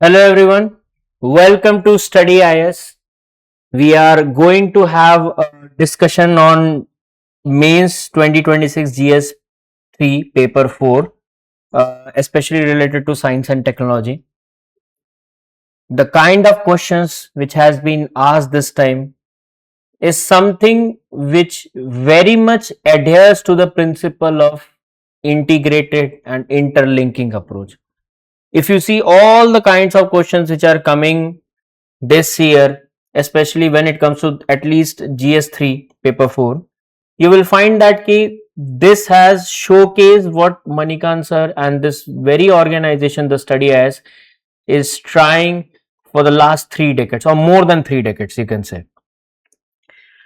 Hello everyone, welcome to Study IS. We are going to have a discussion on Mains 2026 GS-3 paper 4, especially related to science and technology. The kind of questions which has been asked this time is something which very much adheres to the principle of integrated and interlinking approach. If you see all the kinds of questions which are coming this year, especially when it comes to at least GS3 paper 4, you will find that this has showcased what Manikant sir and this very organization, the Study as, is trying for the last 3 decades or more than 3 decades, you can say.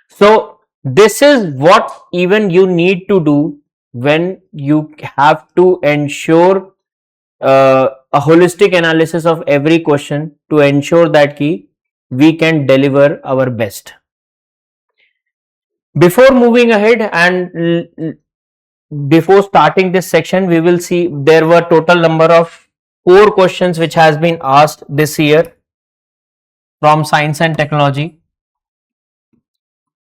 So, this is what even you need to do when you have to ensure a holistic analysis of every question to ensure that we can deliver our best. Before moving ahead and before starting this section, we will see there were total number of 4 questions which has been asked this year from science and technology.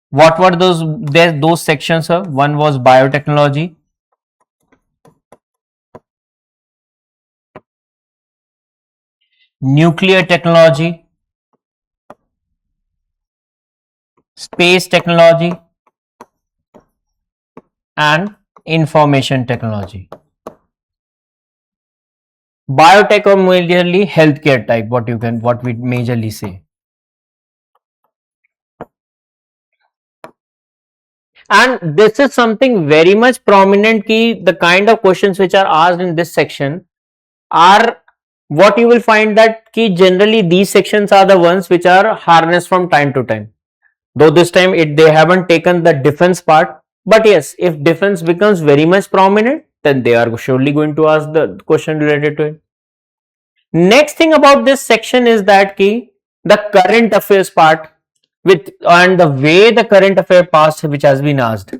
What were those sections, sir? One was biotechnology, nuclear technology, space technology, and information technology. Biotech or majorly healthcare type, what we majorly say. And this is something very much prominent the kind of questions which are asked in this section are what you will find that generally these sections are the ones which are harnessed from time to time. Though this time they haven't taken the defense part, but yes, if defense becomes very much prominent, then they are surely going to ask the question related to it. Next thing about this section is that the current affairs part with and the way the current affair passed which has been asked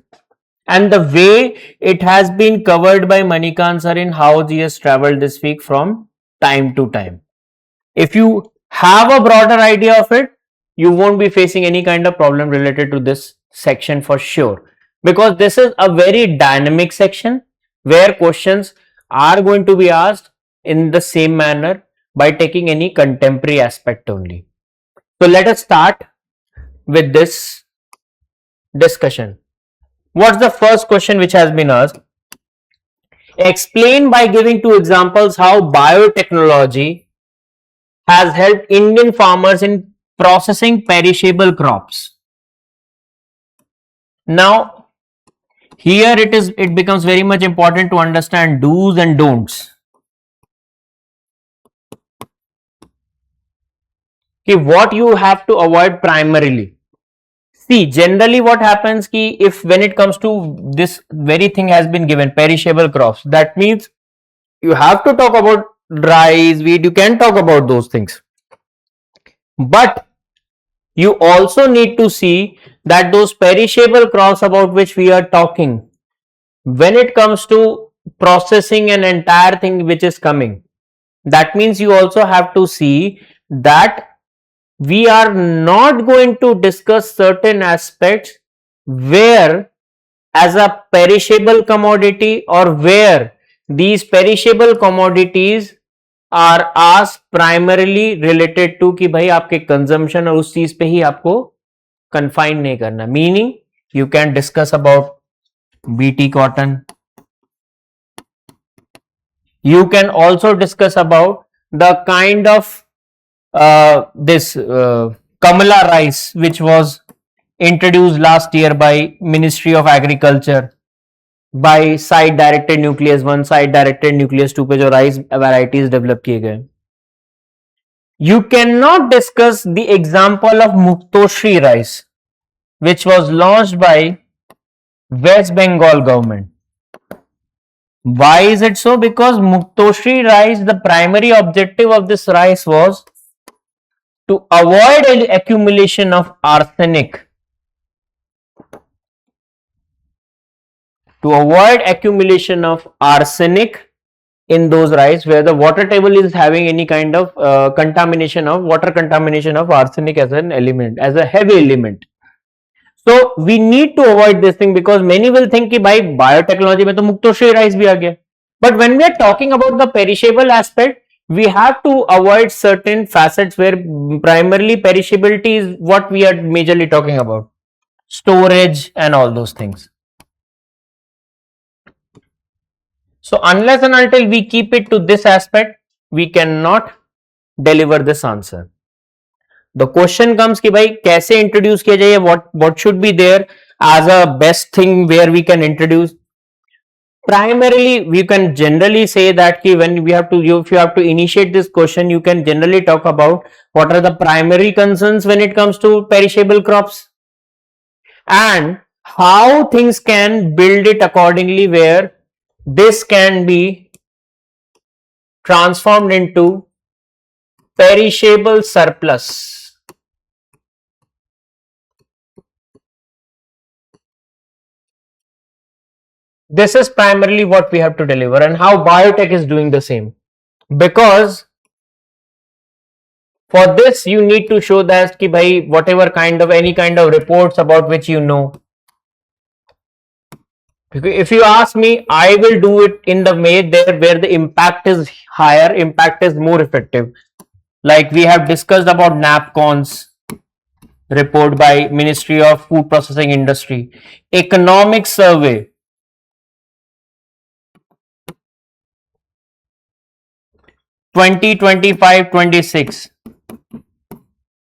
and the way it has been covered by Manikant sir in how he has traveled this week from time to time. If you have a broader idea of it, you won't be facing any kind of problem related to this section for sure, because this is a very dynamic section where questions are going to be asked in the same manner by taking any contemporary aspect only. So let us start with this discussion. What's the first question which has been asked? Explain by giving 2 examples how biotechnology has helped Indian farmers in processing perishable crops. Now, here it becomes very much important to understand do's and don'ts. Okay, what you have to avoid primarily. See, generally what happens if when it comes to this very thing has been given, perishable crops, that means you have to talk about rice, wheat, you can talk about those things. But you also need to see that those perishable crops about which we are talking, when it comes to processing an entire thing which is coming, that means you also have to see that we are not going to discuss certain aspects where as a perishable commodity or where these perishable commodities are asked primarily related to कि भाई आपके consumption और उस चीज पे ही आपको confine नहीं करना. Meaning you can discuss about BT cotton. You can also discuss about the kind of this Kamala rice which was introduced last year by Ministry of Agriculture by side directed nucleus 1, side directed nucleus 2 पे जो rice varieties develop किए गए. You cannot discuss the example of Muktoshri rice which was launched by West Bengal government. Why is it so? Because Muktoshri rice, the primary objective of this rice was to avoid accumulation of arsenic. To avoid accumulation of arsenic in those rice where the water table is having any kind of contamination of water, contamination of arsenic as an element, as a heavy element. So we need to avoid this thing because many will think कि भाई biotechnology में तो मुक्तोश्री rice भी आ गया. But when we are talking about the perishable aspect, we have to avoid certain facets where primarily perishability is what we are majorly talking about. Storage and all those things. So unless and until we keep it to this aspect, we cannot deliver this answer. The question comes कि भाई कैसे introduce किया जाए, what should be there as a best thing where we can introduce. Primarily, we can generally say that ki when we have to, if you have to initiate this question, you can generally talk about what are the primary concerns when it comes to perishable crops and how things can build it accordingly where this can be transformed into perishable surplus. This is primarily what we have to deliver and how biotech is doing the same. Because for this, you need to show that ki bhai, whatever kind of any kind of reports about which you know. If you ask me, I will do it in the way there where the impact is higher, impact is more effective. Like we have discussed about NAPCON's report by Ministry of Food Processing Industry, economic survey 2025-26,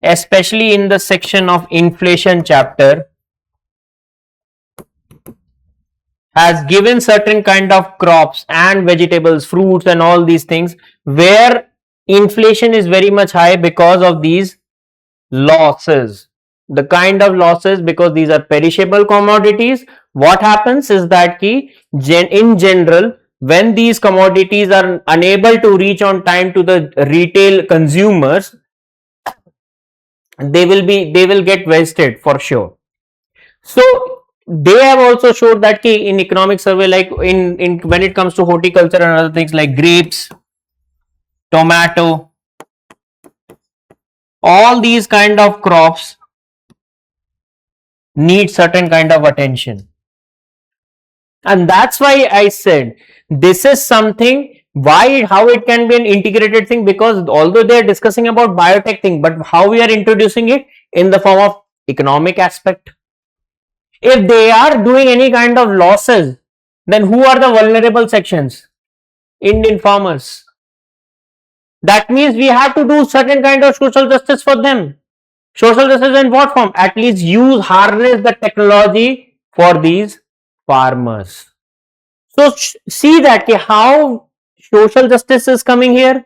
especially in the section of inflation chapter, has given certain kind of crops and vegetables, fruits and all these things where inflation is very much high because of these losses. The kind of losses, because these are perishable commodities, what happens is that in general, when these commodities are unable to reach on time to the retail consumers, they will get wasted for sure. So they have also showed that in economic survey, like in when it comes to horticulture and other things like grapes, tomato, all these kind of crops need certain kind of attention. And that's why I said this is something why how it can be an integrated thing, because although they are discussing about biotech thing, but how we are introducing it in the form of economic aspect. If they are doing any kind of losses, then who are the vulnerable sections? Indian farmers. That means we have to do certain kind of social justice for them. Social justice in what form? At least harness the technology for these farmers. So see that how social justice is coming here,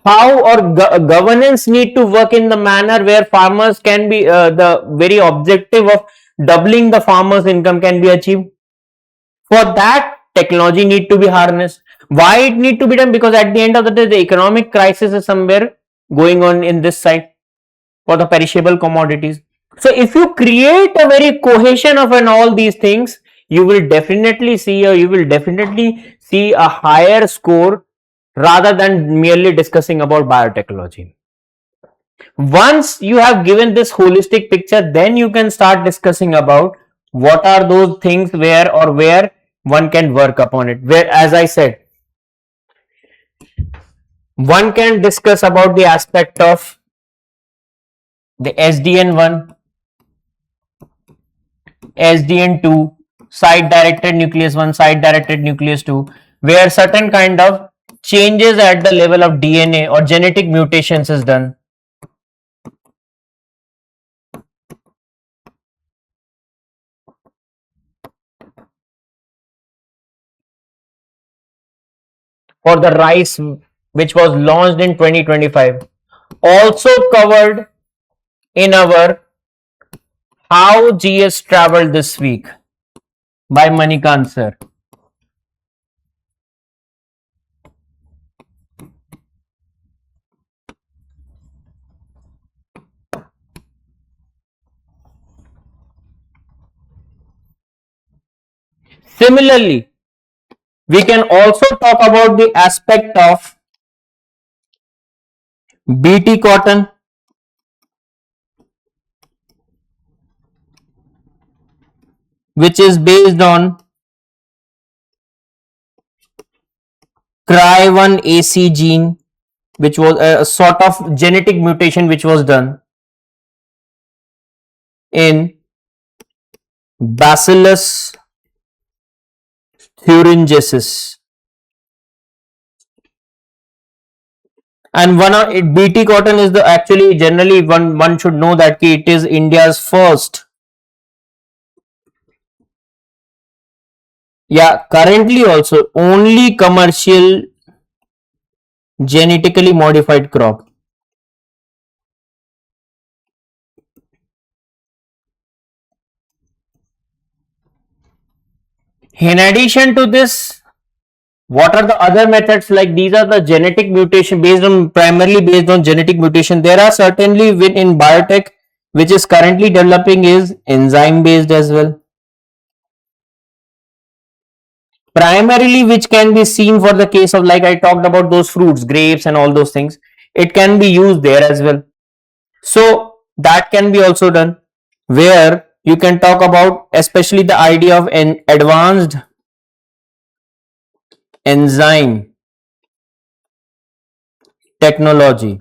how or governance need to work in the manner where farmers can be the very objective of doubling the farmers income can be achieved. For that, technology need to be harnessed. Why it need to be done? Because at the end of the day, the economic crisis is somewhere going on in this side for the perishable commodities. So if you create a very cohesion of and all these things, you will definitely see a higher score rather than merely discussing about biotechnology. Once you have given this holistic picture, then you can start discussing about what are those things where one can work upon it. Where, as I said, one can discuss about the aspect of the SDN1, SDN2, site directed nucleus 1, site directed nucleus 2, where certain kind of changes at the level of DNA or genetic mutations is done. For the rice which was launched in 2025, also covered in our How GS Traveled This Week by Manikant sir. Similarly, We can also talk about the aspect of BT cotton, which is based on cry1AC gene, which was a sort of genetic mutation which was done in Bacillus thuringiensis. And one of it, BT cotton is the actually generally one should know that it is India's first, currently also only commercial genetically modified crop. In addition to this, what are the other methods? Like these are the genetic mutation primarily based on genetic mutation. There are certainly in biotech which is currently developing is enzyme based as well. Primarily which can be seen for the case of, like I talked about those fruits, grapes and all those things. It can be used there as well. So that can be also done, where you can talk about especially the idea of an advanced enzyme technology,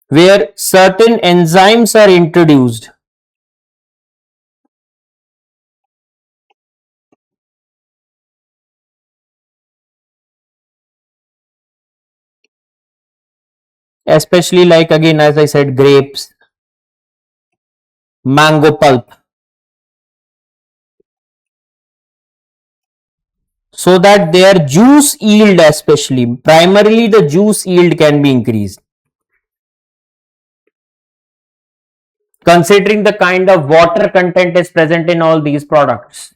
where certain enzymes are introduced, especially like again as I said, grapes, mango pulp, so that their juice yield, especially primarily the juice yield, can be increased, considering the kind of water content is present in all these products.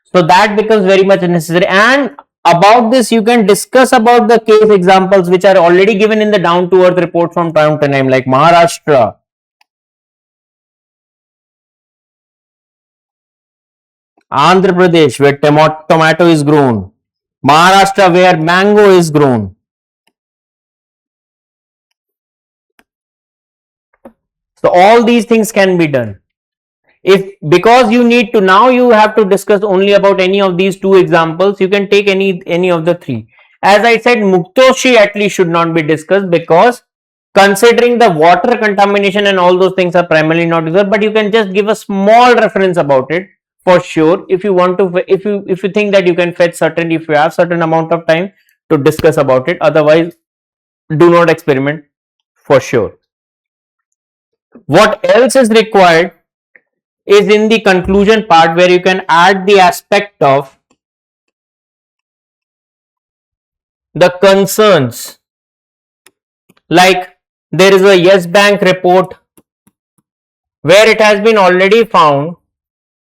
So that becomes very much necessary. And about this, you can discuss about the case examples which are already given in the down to earth report from time to time, like Maharashtra, Andhra Pradesh, where tomato is grown, Maharashtra, where mango is grown. So all these things can be done. If because you need to, now you have to discuss only about any of these two examples, you can take any of the three. As I said, Muktoshi at least should not be discussed, because considering the water contamination and all those things are primarily not used, but you can just give a small reference about it for sure if you want to, if you think that you can fetch certain, if you have certain amount of time to discuss about it. Otherwise, do not experiment for sure. What else is required is in the conclusion part, where you can add the aspect of the concerns. Like there is a Yes Bank report where it has been already found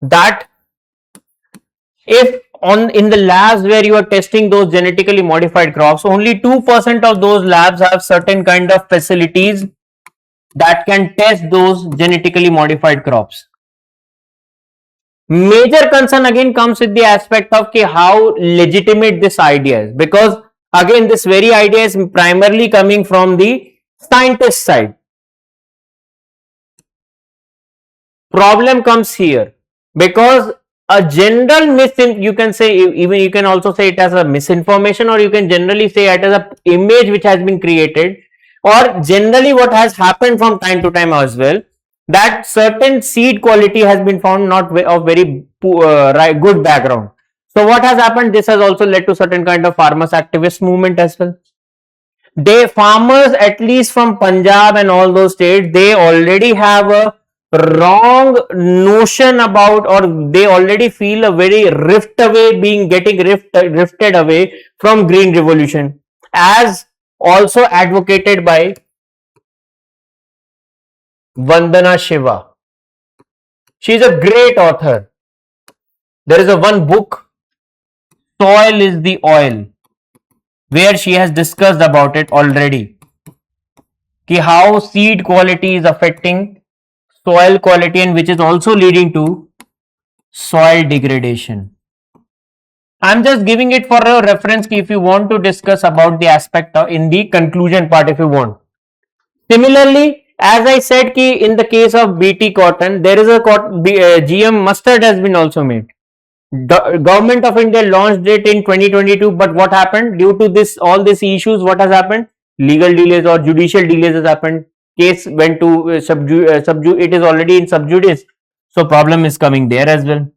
that if in the labs where you are testing those genetically modified crops, only 2% of those labs have certain kind of facilities that can test those genetically modified crops. Major concern again comes with the aspect of how legitimate this idea is, because again this very idea is primarily coming from the scientist side. Problem comes here because a general you can say, even you can also say it as a misinformation, or you can generally say it as a image which has been created, or generally what has happened from time to time as well, that certain seed quality has been found not of very good background. So what has happened, this has also led to certain kind of farmers activist movement as well. They farmers, at least from Punjab and all those states, they already have a wrong notion about, or they already feel a very rifted away from green revolution, as also advocated by Vandana Shiva. She is a great author. There is a one book, Soil is the Oil, where she has discussed about it already, how seed quality is affecting soil quality, and which is also leading to soil degradation. I'm just giving it for a reference if you want to discuss about the aspect of in the conclusion part if you want. Similarly, as I said ki in the case of BT cotton, there is a GM mustard has been also made. The government of India launched it in 2022, but what happened due to this all these issues? What has happened? Legal delays or judicial delays has happened. Case went to subju. It is already in sub judice, so problem is coming there as well.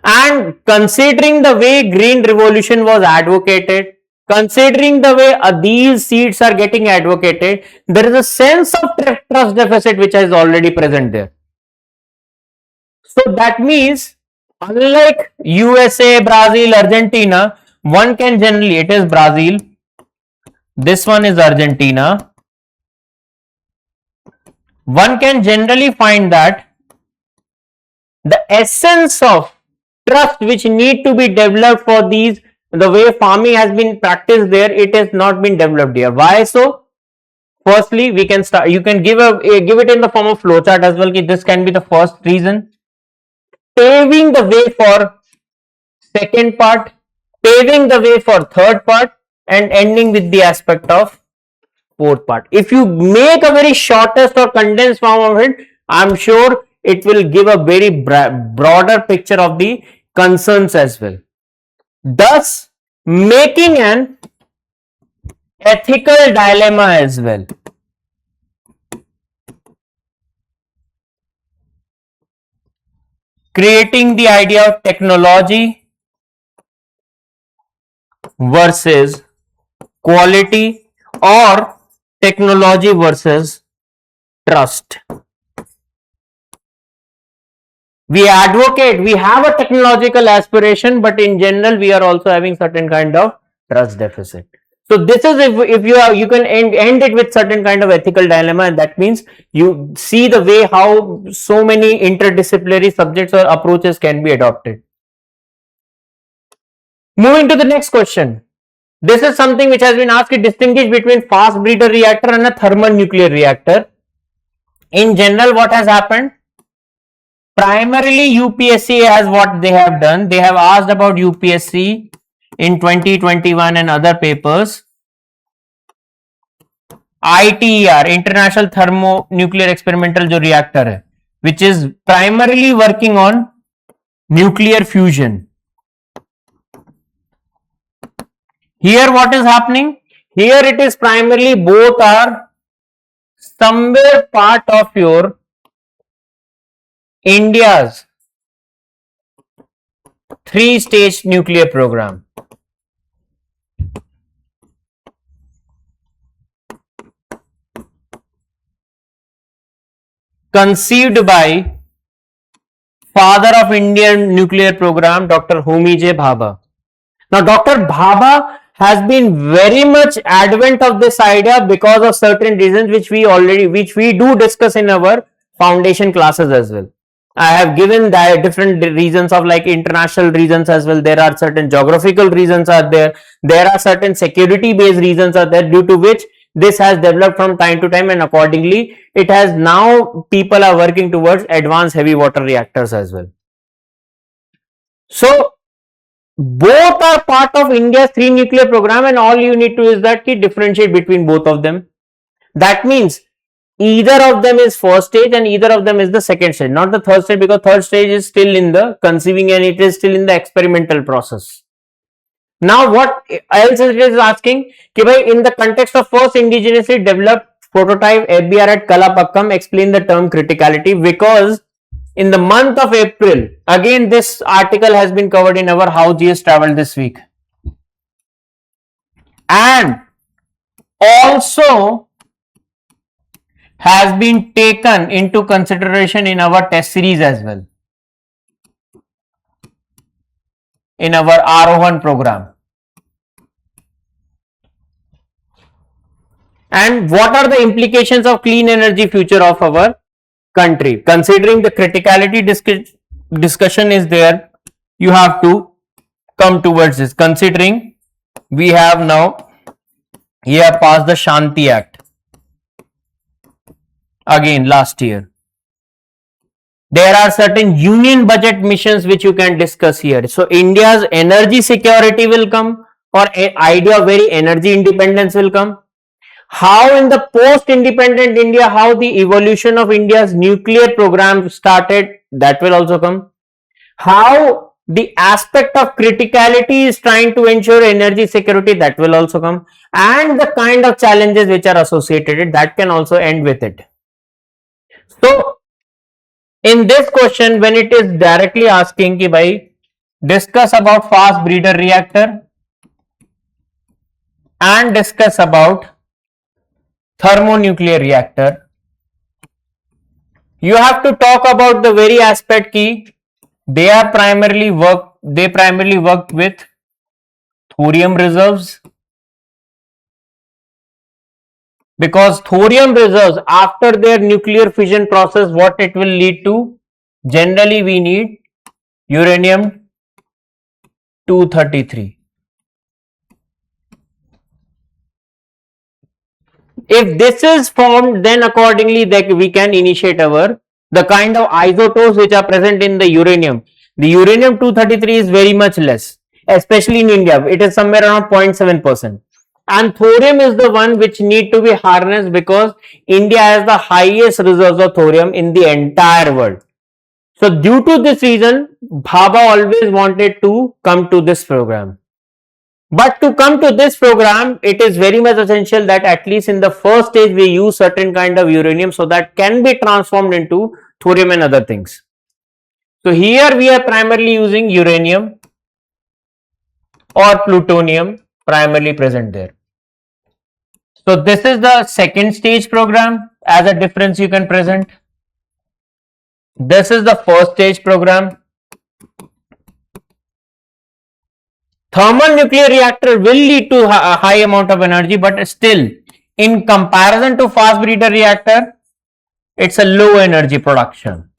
And considering the way green revolution was advocated, considering the way these seeds are getting advocated, there is a sense of trust deficit which is already present there. So that means, unlike USA, Brazil, Argentina, one can generally, it is Brazil, this one is Argentina, one can generally find that the essence of trust which need to be developed for these, the way farming has been practiced there, it has not been developed here. Why so? Firstly, we can start, you can give it in the form of flowchart as well. This can be the first reason. Paving the way for second part, paving the way for third part, and ending with the aspect of fourth part. If you make a very shortest or condensed form of it, I'm sure it will give a very broader picture of the concerns as well. Thus, making an ethical dilemma as well. Creating the idea of technology versus quality or technology versus trust. We advocate, we have a technological aspiration, but in general, we are also having certain kind of trust deficit. So this is if you are, you can end it with certain kind of ethical dilemma, and that means you see the way how so many interdisciplinary subjects or approaches can be adopted. Moving to the next question. This is something which has been asked to distinguish between fast breeder reactor and a thermal nuclear reactor. In general, what has happened? Primarily, UPSC has what they have done. They have asked about UPSC in 2021 and other papers. ITER, International Thermonuclear Experimental जो reactor है, which is primarily working on nuclear fusion. Here what is happening? Here it is primarily both are somewhere part of your India's 3-stage nuclear program. Conceived by father of Indian nuclear program, Dr. Homi J. Bhabha. Now, Dr. Bhabha has been very much advent of this idea because of certain reasons which we do discuss in our foundation classes as well. I have given that different reasons of like international reasons as well. There are certain geographical reasons are there. There are certain security based reasons are there due to which this has developed from time to time, and accordingly it has now people are working towards advanced heavy water reactors as well. So both are part of India's 3 nuclear program, and all you need to is that ki differentiate between both of them. That means either of them is first stage and either of them is the second stage, not the third stage, because third stage is still in the conceiving and it is still in the experimental process. Now what else it is asking ki bhai, in the context of first indigenously developed prototype FBR at Kalapakkam, explain the term criticality, because in the month of April, again this article has been covered in our How GS Traveled this week, and also has been taken into consideration in our test series as well, in our Arohan program. And what are the implications of clean energy future of our country? Considering the criticality discussion is there, you have to come towards this. Considering we have now here passed the Shanti Act again last year. There are certain union budget missions which you can discuss here. So India's energy security will come, or idea of very energy independence will come. How in the post-independent India, how the evolution of India's nuclear program started, that will also come. How the aspect of criticality is trying to ensure energy security, that will also come. And the kind of challenges which are associated, that can also end with it. So in this question, when it is directly asking ki bhai, discuss about fast breeder reactor and discuss about thermonuclear reactor, you have to talk about the very aspect ki they primarily work with thorium reserves, because thorium reserves after their nuclear fission process, what it will lead to, generally we need uranium 233. If this is formed, then accordingly we can initiate the kind of isotopes which are present in the uranium. The uranium 233 is very much less, especially in India. It is somewhere around 0.7%. And thorium is the one which need to be harnessed, because India has the highest reserves of thorium in the entire world. So due to this reason, Bhabha always wanted to come to this program. But to come to this program, it is very much essential that at least in the first stage we use certain kind of uranium, so that can be transformed into thorium and other things. So here we are primarily using uranium or plutonium primarily present there. So this is the second stage program. As a difference you can present. This is the first stage program. Thermal nuclear reactor will lead to a high amount of energy, but still in comparison to fast breeder reactor, it's a low energy production.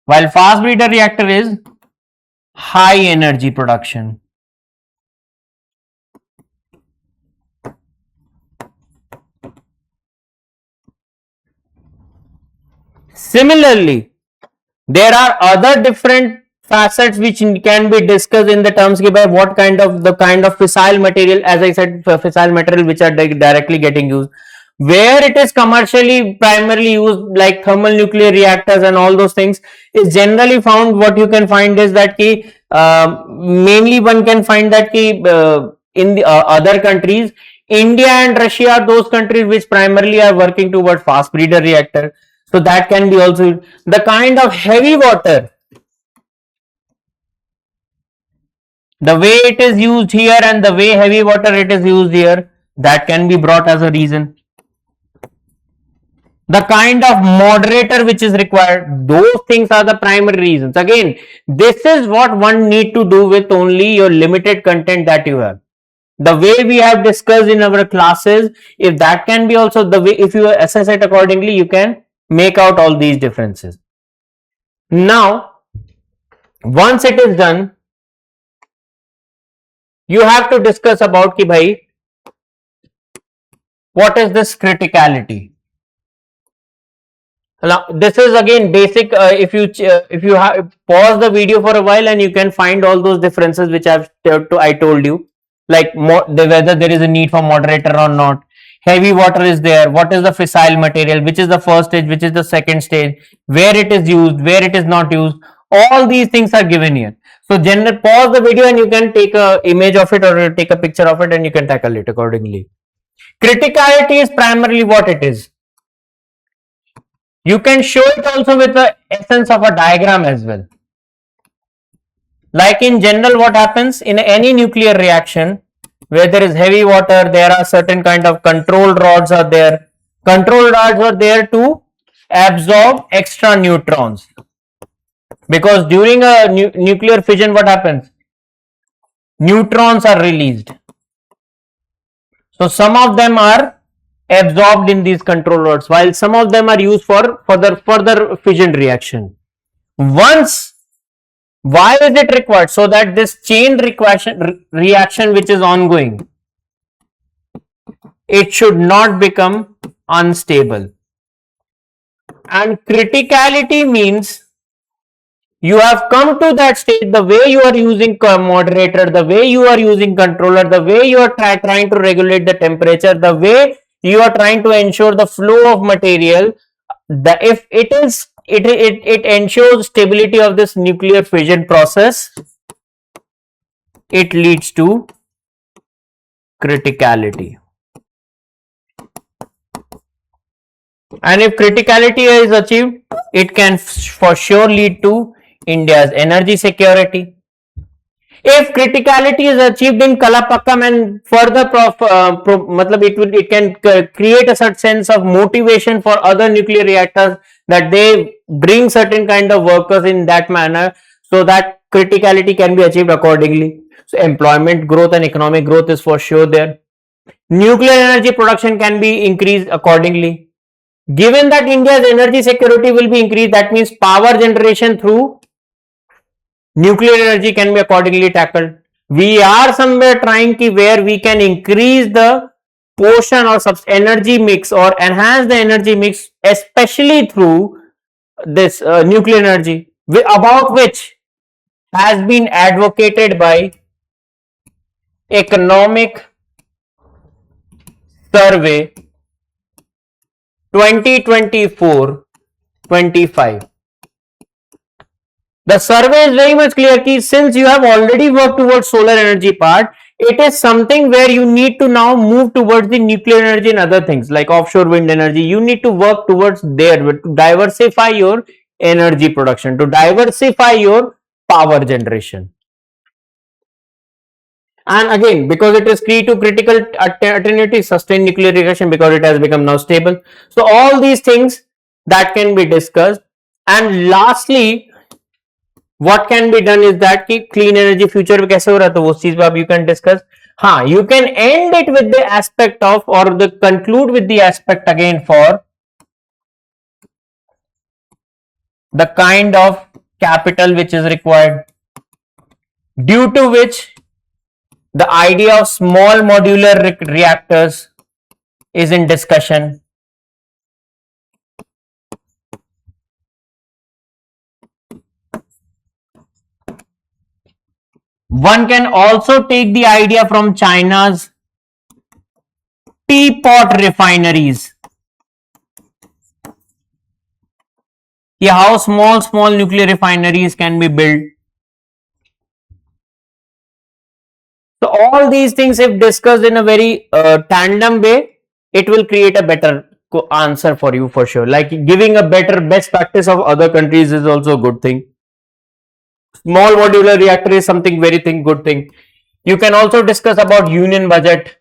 While fast breeder reactor is high energy production. Similarly, there are other different facets which can be discussed in the terms by what kind of fissile material, as I said, fissile material which are directly getting used, where it is commercially primarily used, like thermal nuclear reactors and all those things, is generally found. What you can find is that mainly one can find that in the other countries, India and Russia are those countries which primarily are working toward fast breeder reactor. So that can be also the kind of heavy water, the way it is used here and the way heavy water it is used here, that can be brought as a reason. The kind of moderator which is required, those things are the primary reasons. Again, this is what one need to do with only your limited content that you have. The way we have discussed in our classes, if that can be also the way, if you assess it accordingly, you can make out all these differences. Now, once it is done, you have to discuss about ki bhai, what is this criticality? Now, this is again basic. If you have pause the video for a while, and you can find all those differences which I told you, like whether there is a need for moderator or not. Heavy water is there. What is the fissile material? Which is the first stage? Which is the second stage? Where it is used? Where it is not used? All these things are given here. So, pause the video and you can take a image of it or take a picture of it, and you can tackle it accordingly. Criticality is primarily what it is. You can show it also with the essence of a diagram as well. Like in general, what happens in any nuclear reaction where there is heavy water, there are certain kind of control rods are there. Control rods are there to absorb extra neutrons, because during a nuclear fission, what happens? Neutrons are released. So some of them are absorbed in these control rods, while some of them are used for further fission reaction. Once, why is it required? So that this chain reaction which is ongoing, it should not become unstable. And criticality means you have come to that state, the way you are using moderator, the way you are using controller, the way you are trying to regulate the temperature, the way you are trying to ensure the flow of material, the if it is it ensures stability of this nuclear fission process, it leads to criticality. And if criticality is achieved, it can for sure lead to India's energy security. If criticality is achieved in Kalapakkam and further it can create a certain sense of motivation for other nuclear reactors, that they bring certain kind of workers in that manner, so that criticality can be achieved accordingly. So employment growth and economic growth is for sure there. Nuclear energy production can be increased accordingly. Given that India's energy security will be increased, that means power generation through nuclear energy can be accordingly tackled. We are somewhere trying to where we can increase the portion or energy mix or enhance the energy mix, especially through this nuclear energy, about which has been advocated by Economic Survey 2024-25. The survey is very much clear that since you have already worked towards solar energy part, it is something where you need to now move towards the nuclear energy and other things like offshore wind energy. You need to work towards there to diversify your energy production, to diversify your power generation. And again, because it is key to critical alternative sustained nuclear reaction, because it has become now stable. So all these things that can be discussed. And lastly, what can be done is that कि clean energy future में कैसे हो रहा है, तो वो चीज पे आप you can discuss. हाँ, you can end it with the aspect of, or the conclude with the aspect again for the kind of capital which is required, due to which the idea of small modular reactors is in discussion. One can also take the idea from China's teapot refineries. Yeah, how small nuclear refineries can be built. So all these things, if discussed in a very tandem way, it will create a better answer for you for sure. Like giving a better best practice of other countries is also a good thing. Small modular reactor is something very good thing. You can also discuss about union budget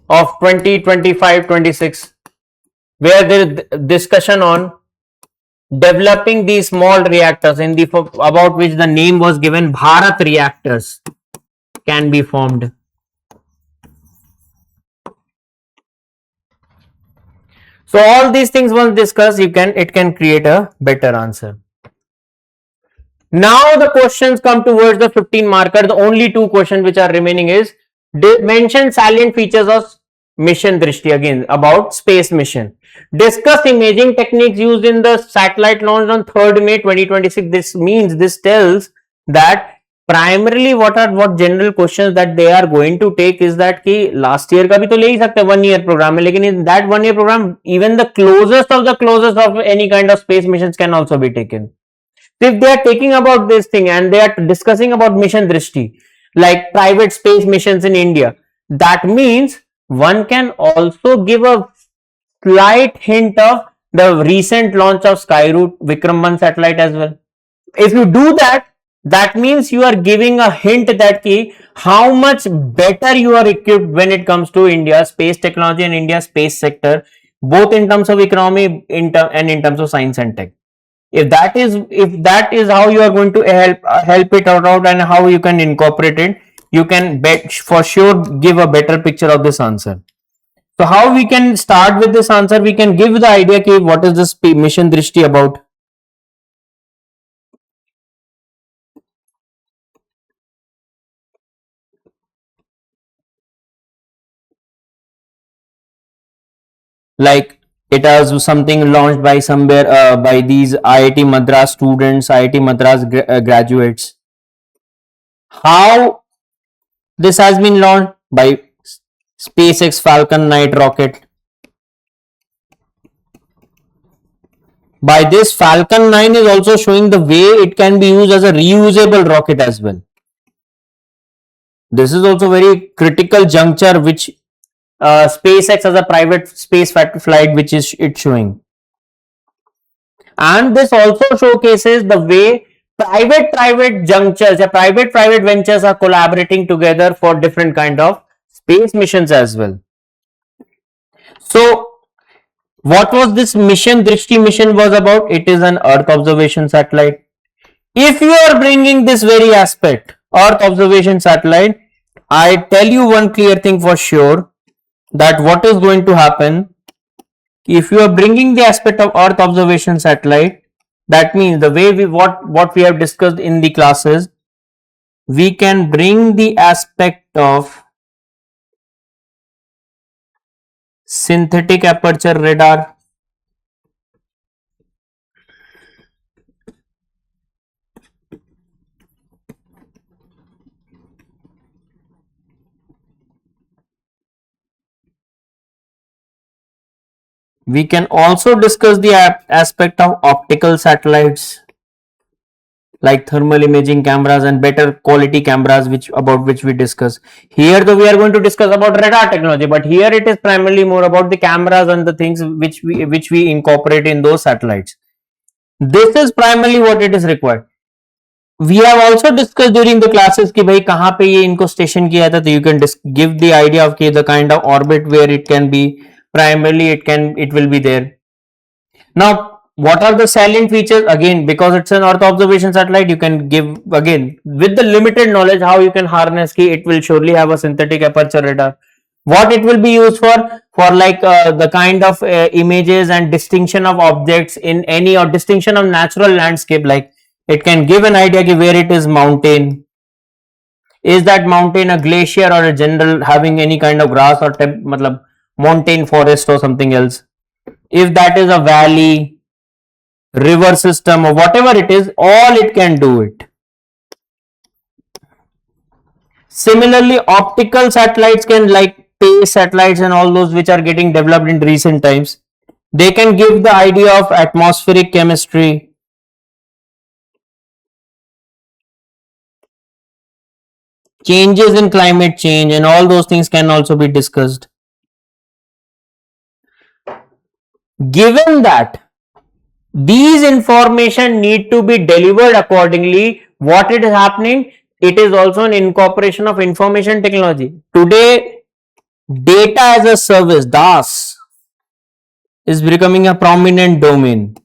of 2025-26, where there is discussion on developing these small reactors in the about which the name was given Bharat reactors can be formed. So all these things once discussed, it can create a better answer. Now the questions come towards the 15 marker. The only two questions which are remaining is mention salient features of mission Drishti, again about space mission. Discuss imaging techniques used in the satellite launched on 3rd May 2026. This tells that primarily what general questions that they are going to take is that कि last year का भी तो ले ही सकते 1 year program है, लेकिन in that 1 year program even the closest of any kind of space missions can also be taken. If they are taking about this thing and they are discussing about mission Drishti, like private space missions in India, that means one can also give a slight hint of the recent launch of Skyroot Vikram 1 satellite as well. If you do that, that means you are giving a hint that ki how much better you are equipped when it comes to India's space technology and India's space sector, both in terms of economy and in terms of science and tech. If that is how you are going to help it out and how you can incorporate it, you can bet for sure give a better picture of this answer. So how we can start with this answer? We can give the idea कि what is this mission Drishti about. like it was something launched by somewhere by these IIT Madras students, IIT Madras graduates. How this has been launched? By SpaceX Falcon 9 rocket. By this, Falcon 9 is also showing the way it can be used as a reusable rocket as well. This is also very critical juncture which SpaceX as a private space flight which is it showing. And this also showcases the way private junctures or private ventures are collaborating together for different kind of space missions as well. So what was this mission? Drishti mission was about. It is an Earth observation satellite. If you are bringing this very aspect, Earth observation satellite, I tell you one clear thing for sure, that what is going to happen if you are bringing the aspect of Earth observation satellite. That means the way we what we have discussed in the classes, we can bring the aspect of synthetic aperture radar, we can also discuss the aspect of optical satellites like thermal imaging cameras and better quality cameras which we discuss. Here though we are going to discuss about radar technology, but here it is primarily more about the cameras and the things which we incorporate in those satellites. This is primarily what it is required. We have also discussed during the classes कि भाई कहाँ पे ये इनको station किया था, तो you can give the idea of the kind of orbit where it can be. Primarily it will be there. Now what are the salient features? Again, because it's an Earth observation satellite, you can give again with the limited knowledge how you can harness ki it will surely have a synthetic aperture radar. What it will be used for like the kind of images and distinction of objects in any or distinction of natural landscape, like it can give an idea ki where it is mountain. Is that mountain a glacier or a general having any kind of grass or matlab mountain forest or something else? If that is a valley, river system or whatever it is, all it can do it. Similarly, optical satellites can, like PACE satellites and all those which are getting developed in recent times, they can give the idea of atmospheric chemistry, changes in climate change, and all those things can also be discussed. Given that these information need to be delivered accordingly, what it is happening, it is also an incorporation of information technology. Today, data as a service, DaaS, is becoming a prominent domain.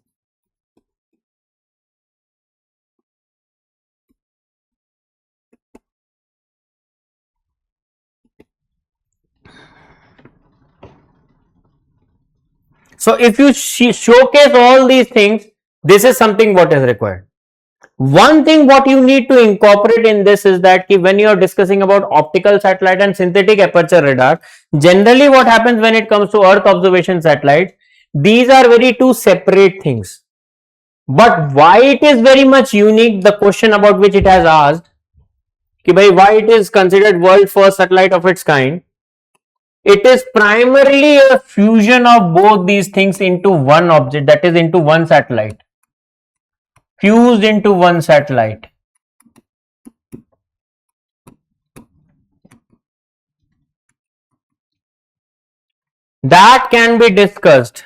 So if you showcase all these things, this is something what is required. One thing what you need to incorporate in this is that when you are discussing about optical satellite and synthetic aperture radar, generally what happens when it comes to Earth observation satellites, these are very two separate things. But why it is very much unique, the question about which it has asked, why it is considered world first satellite of its kind, it is primarily a fusion of both these things into one object, that is into one satellite, fused into one satellite. That can be discussed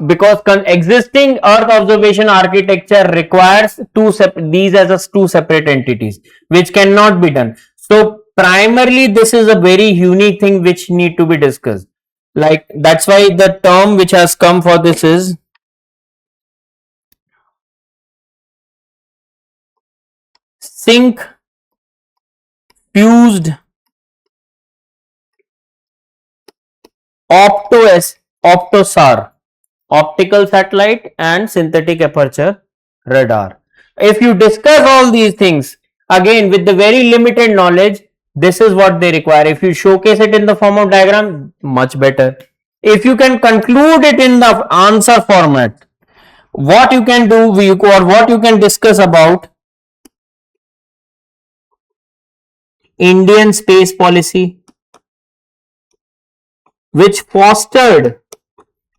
because existing Earth observation architecture requires these as two separate entities, which cannot be done. So primarily this is a very unique thing which need to be discussed. Like that's why the term which has come for this is sync fused optosar, optical satellite and synthetic aperture radar. If you discuss all these things again with the very limited knowledge, this is what they require. If you showcase it in the form of diagram, much better. If you can conclude it in the answer format, what you can do, or what you can discuss about Indian space policy, which fostered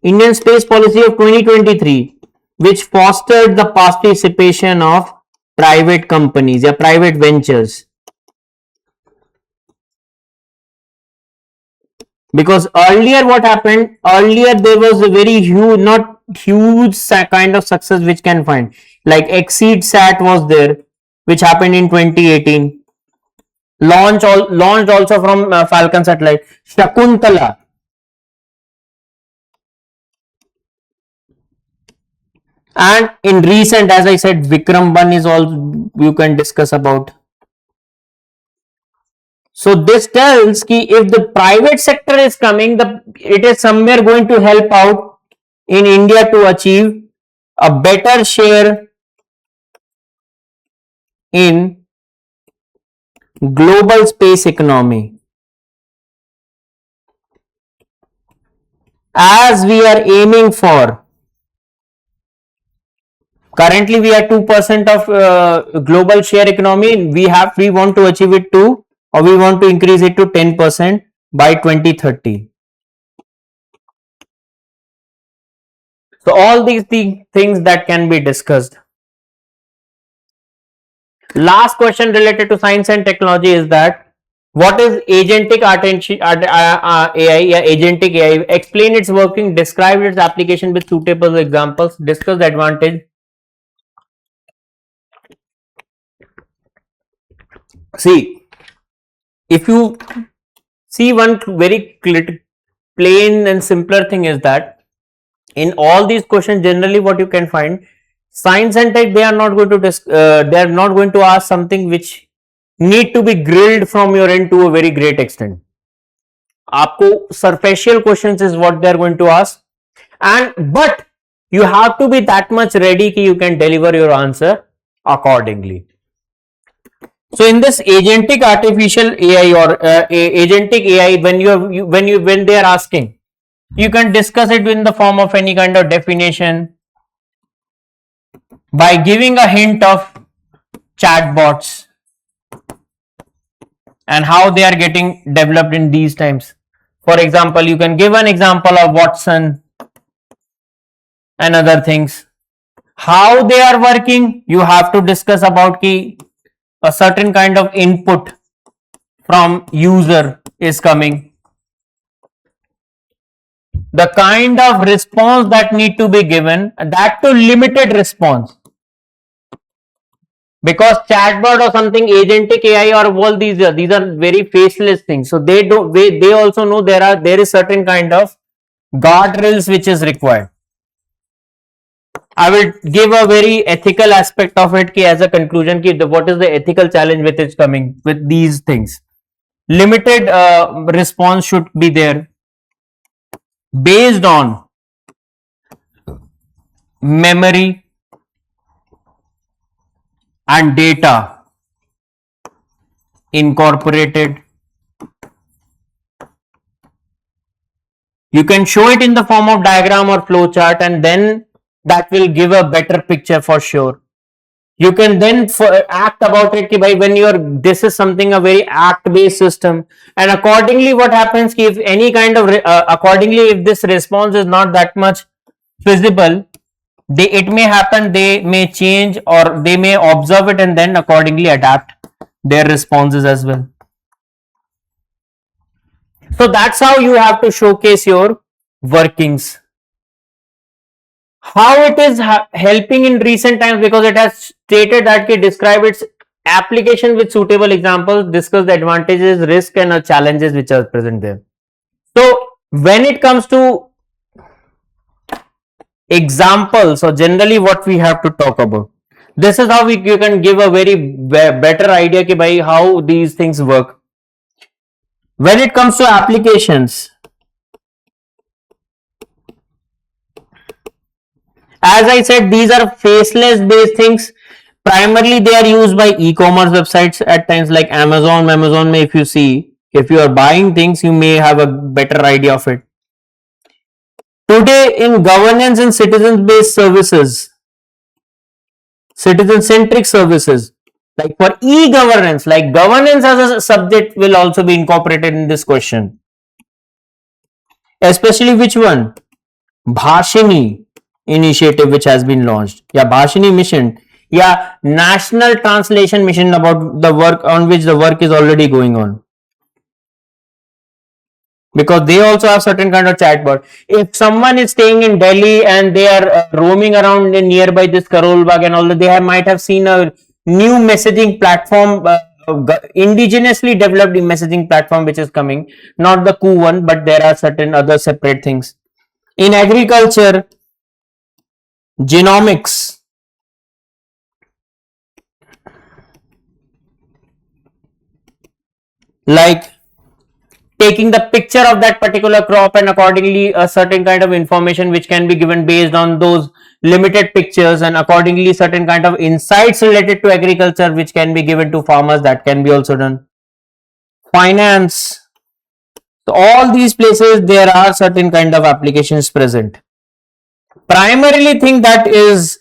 Indian space policy of 2023, which fostered the participation of private companies or private ventures. Because earlier what happened, earlier there was a very huge, not huge kind of success which can find, like Exceed Sat was there, which happened in 2018. Launched also from Falcon satellite. Shakuntala, and in recent, as I said, Vikram 1 is all you can discuss about. So this tells ki if the private sector is coming, it is somewhere going to help out in India to achieve a better share in global space economy. As we are aiming for, currently we are 2% of global share economy. We want to achieve it to, or we want to increase it to 10% by 2030. So all these things that can be discussed. Last question related to science and technology is that what is agentic AI? Yeah, agentic AI. Explain its working, describe its application with suitable examples, discuss the advantage. See, if you see one very plain and simpler thing is that in all these questions, generally what you can find, science and tech, they are not going to they are not going to ask something which need to be grilled from your end to a very great extent. आपको superficial questions is what they are going to ask, and but you have to be that much ready कि you can deliver your answer accordingly. So in this agentic artificial AI or agentic AI, when they are asking, you can discuss it in the form of any kind of definition by giving a hint of chatbots and how they are getting developed in these times. For example, you can give an example of Watson and other things. How they are working, you have to discuss about ki a certain kind of input from user is coming. The kind of response that need to be given, that to limited response. Because chatbot or something, agentic AI or all these are very faceless things. So they also know there is certain kind of guardrails which is required. I will give a very ethical aspect of it ki as a conclusion ki what is the ethical challenge with it coming with these things. Limited response should be there based on memory and data incorporated. You can show it in the form of diagram or flow chart, and then that will give a better picture for sure. You can then act about it ki bhai when this is something a very act based system, and accordingly what happens ki if any kind of accordingly if this response is not that much feasible, it may happen they may change or they may observe it and then accordingly adapt their responses as well. So that's how you have to showcase your workings. How it is helping in recent times, because it has stated that describe its application with suitable examples, discuss the advantages, risk and challenges which are present there. So when it comes to examples, or generally what we have to talk about, this is how you can give a very better idea ki bhai how these things work. When it comes to applications, as I said, these are faceless based things. Primarily they are used by e-commerce websites at times like Amazon may, if you see, if you are buying things, you may have a better idea of it. Today in governance and citizen-based services, citizen-centric services, like for e-governance, like governance as a subject will also be incorporated in this question. Especially which one? Bhashini initiative which has been launched. Yeah, Bhashini mission. Yeah, national translation mission about the work on which the work is already going on. Because they also have certain kind of chatbot. If someone is staying in Delhi and they are roaming around in nearby this Karol Bagh and all that, might have seen a new messaging platform, indigenously developed messaging platform which is coming, not the coup one, but there are certain other separate things. In agriculture, genomics, like taking the picture of that particular crop and accordingly a certain kind of information which can be given based on those limited pictures, and accordingly certain kind of insights related to agriculture which can be given to farmers, that can be also done. Finance, so all these places there are certain kind of applications present. Primarily thing that is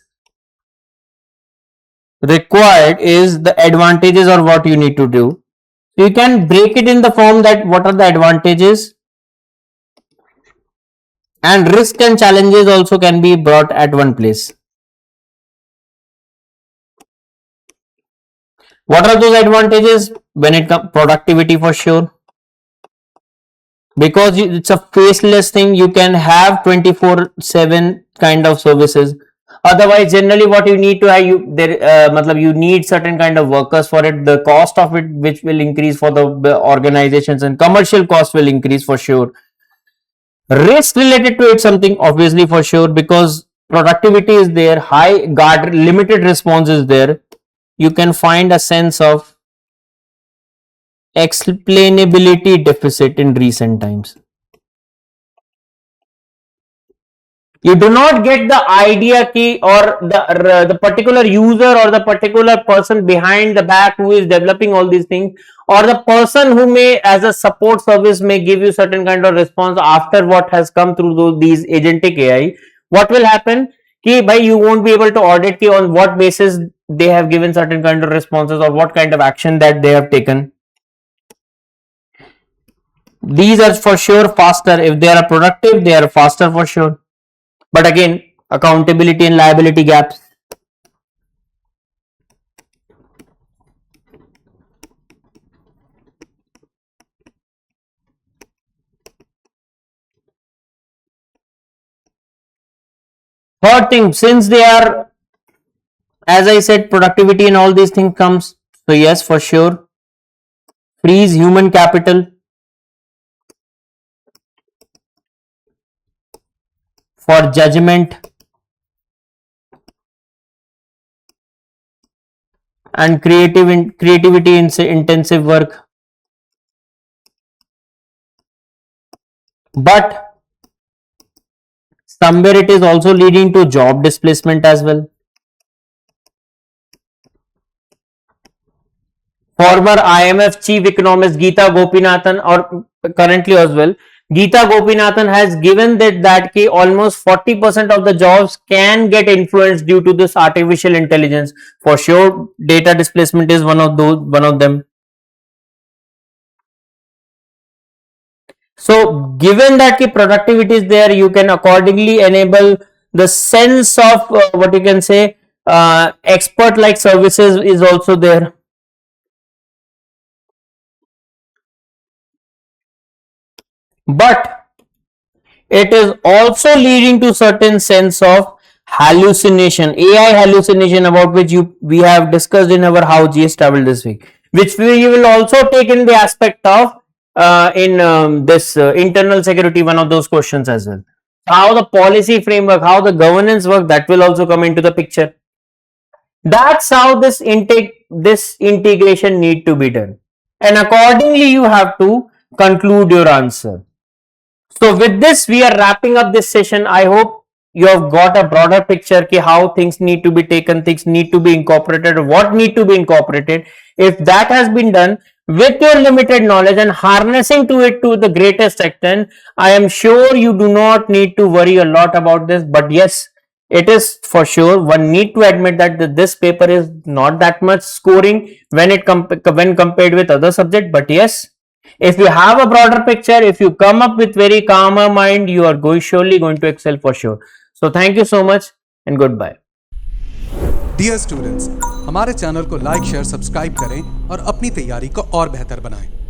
required is the advantages or what you need to do. So you can break it in the form that what are the advantages, and risk and challenges also can be brought at one place. What are those advantages? When it comes productivity, for sure, because it's a faceless thing, you can have 24/7 kind of services. Otherwise generally what you need to have, you need certain kind of workers for it, the cost of it which will increase for the organizations, and commercial cost will increase for sure. Risk related to it something obviously for sure, because productivity is there, high guard, limited response is there. You can find a sense of explainability deficit in recent times. You do not get the idea key or the particular user or the particular person behind the back who is developing all these things, or the person who may as a support service may give you certain kind of response after what has come through these agentic AI. What will happen ki bhai, you won't be able to audit ki on what basis they have given certain kind of responses or what kind of action that they have taken. These are for sure faster. If they are productive, they are faster for sure. But again, accountability and liability gaps. Third thing, since they are, as I said, productivity and all these things comes. So yes, for sure, frees human capital for judgment and creativity intensive work. But somewhere it is also leading to job displacement as well. Former IMF chief economist Geeta Gopinathan, or currently as well, Geeta Gopinathan has given that almost 40% of the jobs can get influenced due to this artificial intelligence. For sure, data displacement is one of them. So, given that productivity is there, you can accordingly enable the sense of what you can say, expert like services is also there. But it is also leading to certain sense of hallucination, AI hallucination, about which we have discussed in our How GS Travel this week, which we will also take in the aspect of in this internal security, one of those questions as well. How the policy framework, how the governance work, that will also come into the picture. That's how this integration need to be done, and accordingly you have to conclude your answer. So with this, we are wrapping up this session. I hope you have got a broader picture ki how things need to be taken, things need to be incorporated, what need to be incorporated. If that has been done, with your limited knowledge and harnessing to it to the greatest extent, I am sure you do not need to worry a lot about this. But yes, it is for sure. One need to admit that this paper is not that much scoring when compared with other subject. But yes, if you have a broader picture, if you come up with very calmer mind, you are surely going to excel for sure. So thank you so much and goodbye. Dear students, हमारे channel को like share subscribe करें और अपनी तैयारी को और बेहतर बनाएं।